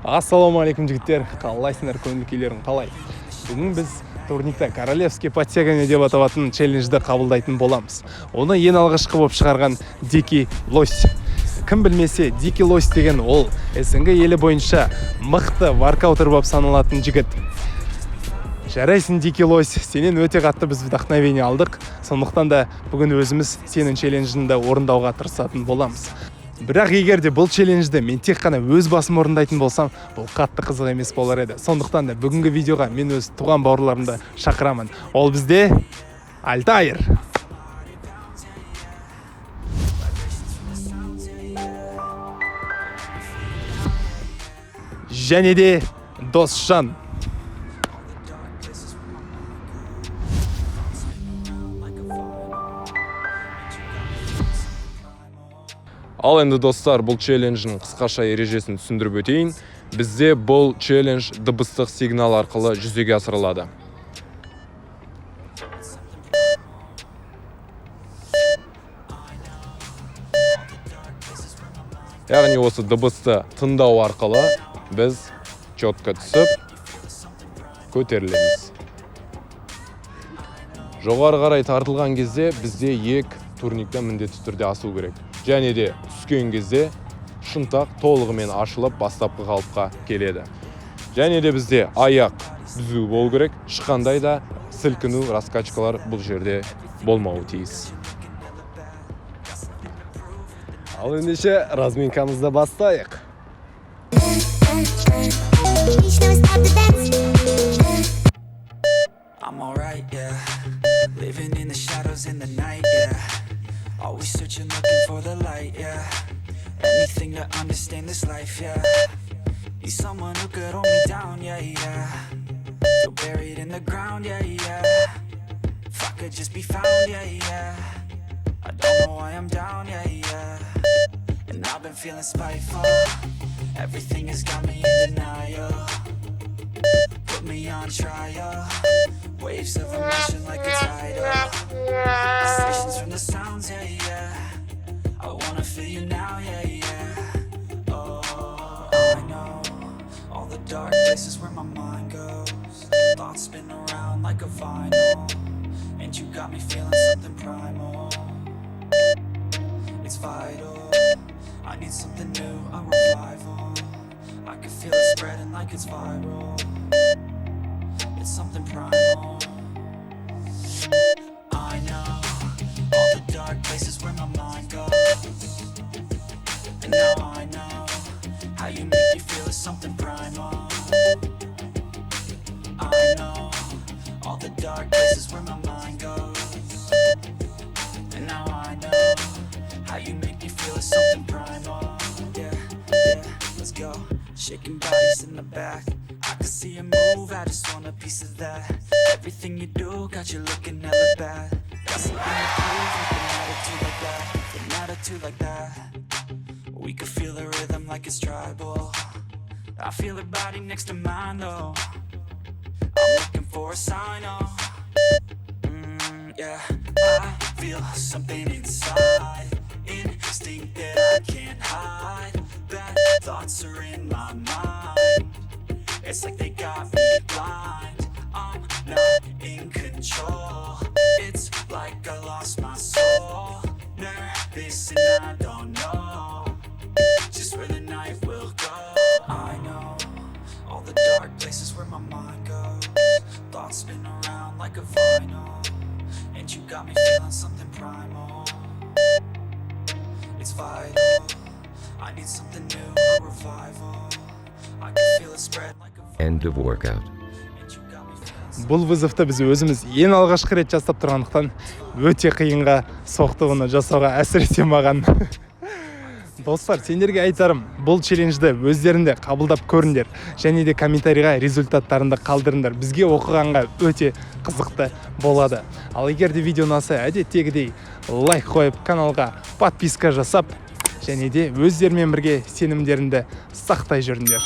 Ассалаумағалейкум жігіттер, қалайсыңдар, көңіл-күйлерің қалай? Бүгін біз турникте королевский подтягивание деп аталатын челленджді қабылдайтын боламыз. Оны ең алғашқы болып шығарған дикий лось. Кім білмесе, дикий лось деген ол СНГ елі бойынша мықты воркаутер болып саналатын жігіт. Жарайсың, дикий лось, сенен өте қатты біз вдохновение алдық. Сондықтан да бүгін өзіміз сенің челленджіңді орындауға тырысатын боламыз. Бірақ егер де бұл челленджді мен тек қана өз басым орындайтын болсам, бұл қатты қызық емес болар еді. Сондықтан да бүгінгі видеоға мен өз туған бауырларымды шақырамын. Ол бізде Альтайр. Және де Досжан. Ал енді достар, бұл челлендждің қысқаша ережесін түсіндіріп өтейін. Бізде бұл челлендж дыбыстық сигнал арқылы жүзеге асырылады. Яғни осы дыбысты тыңдау арқылы біз четко түсіп көтерілеміз. Жоғары қарай тартылған кезде бізде турникте міндетті түрде асу керек. Және де түскен кезде шынтақ толығымен ашылып бастапқы қалыпқа келеді. Және де бізде аяқ түзу болу керек, шыққандай да сілкіну, раскачкалар бұл жерде болмауы тиіс. Ал ендеше разминкамызды бастайық. I'm alright, yeah. Living in the shadows in the night, yeah. Always searching, looking for the light, yeah. Anything to understand this life, yeah. Need someone who could hold me down, yeah, yeah. Feel buried in the ground, yeah, yeah. If I could just be found, yeah, yeah. I don't know why I'm down, yeah, yeah. And I've been feeling spiteful. Everything has got me in denial. Put me on trial. Waves of emotion like a tidal. Sensations from the sounds, yeah, yeah. I wanna feel you now, yeah, yeah. Oh, I know all the dark places where my mind goes. Thoughts spin around like a vinyl. And you got me feeling something primal. It's vital. I need something new, a revival. I can feel it spreading like it's viral. It's something primal. I know all the dark places where my mind goes. And now I know how you make me feel is something primal. I know all the dark places where my mind goes. And now I know how you make me feel is something primal. Yeah, yeah, let's go. Shaking bodies in the back. I can see you move, I just want a piece of that. Everything you do got you looking hella bad. Got something to prove with an attitude like that. With an attitude like that. We could feel the rhythm like it's tribal. I feel her body next to mine though. I'm looking for a sign, oh. Yeah, I feel something inside. Instinct that I can't hide. Bad thoughts are in my mind. It's like they got me blind. I'm not in control. It's like I lost my soul. Nervous and I don't know just where the night will go. I know all the dark places where my mind goes. Thoughts spin around like a vinyl. And you got me feeling something primal. It's vital. I need something new, a revival. I can feel it spread like End of workout. Бұл вызовты біз өзіміз ең алғашқы рет жасап тұрғандықтан өте қиынға соқты оны жасауға, әсіресе маған. Достар, сендерге айтарым, бұл челленджді өздерінде қабылдап көріңдер, және де комментарийға результаттарында қалдырыңдар. Бізге оқығанға өте қызықты болады. Ал егер де видео ұнаса, әдеттегідей лайк қойып, каналға подписка жасап, және де өздерімен бірге сенімдеріңді сақтай жүріңдер.